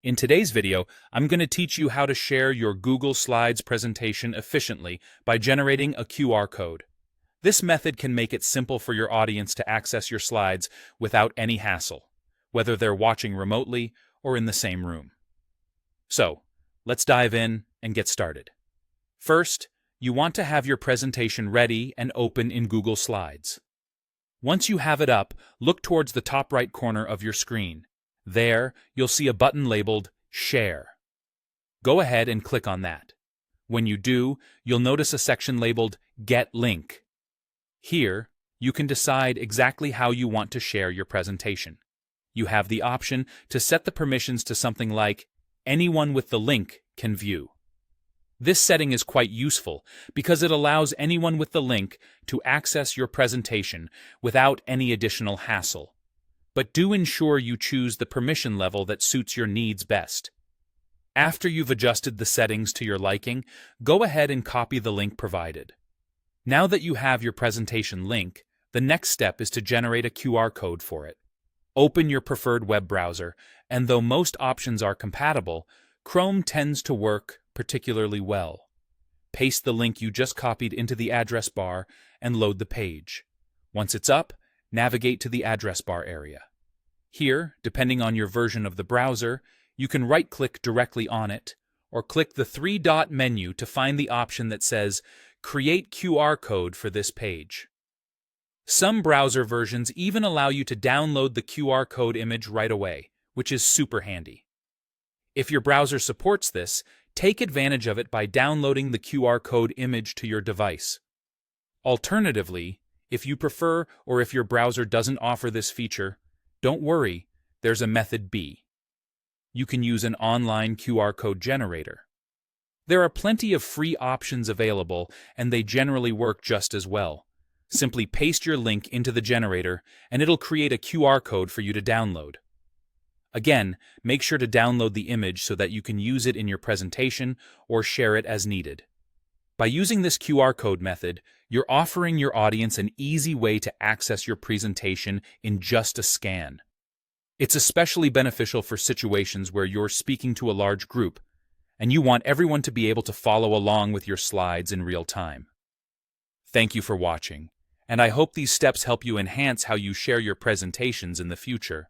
In today's video, I'm going to teach you how to share your Google Slides presentation efficiently by generating a QR code. This method can make it simple for your audience to access your slides without any hassle, whether they're watching remotely or in the same room. So, let's dive in and get started. First, you want to have your presentation ready and open in Google Slides. Once you have it up, look towards the top right corner of your screen. There, you'll see a button labeled Share. Go ahead and click on that. When you do, you'll notice a section labeled Get Link. Here, you can decide exactly how you want to share your presentation. You have the option to set the permissions to something like anyone with the link can view. This setting is quite useful because it allows anyone with the link to access your presentation without any additional hassle. But do ensure you choose the permission level that suits your needs best. After you've adjusted the settings to your liking, go ahead and copy the link provided. Now that you have your presentation link, the next step is to generate a QR code for it. Open your preferred web browser, and though most options are compatible, Chrome tends to work particularly well. Paste the link you just copied into the address bar and load the page. Once it's up, navigate to the address bar area. Here, depending on your version of the browser, you can right-click directly on it, or click the three-dot menu to find the option that says Create QR Code for this page. Some browser versions even allow you to download the QR code image right away, which is super handy. If your browser supports this, take advantage of it by downloading the QR code image to your device. Alternatively, if you prefer or if your browser doesn't offer this feature, don't worry, there's a method B. You can use an online QR code generator. There are plenty of free options available, and they generally work just as well. Simply paste your link into the generator, and it'll create a QR code for you to download. Again, make sure to download the image so that you can use it in your presentation or share it as needed. By using this QR code method, you're offering your audience an easy way to access your presentation in just a scan. It's especially beneficial for situations where you're speaking to a large group, and you want everyone to be able to follow along with your slides in real time. Thank you for watching, and I hope these steps help you enhance how you share your presentations in the future.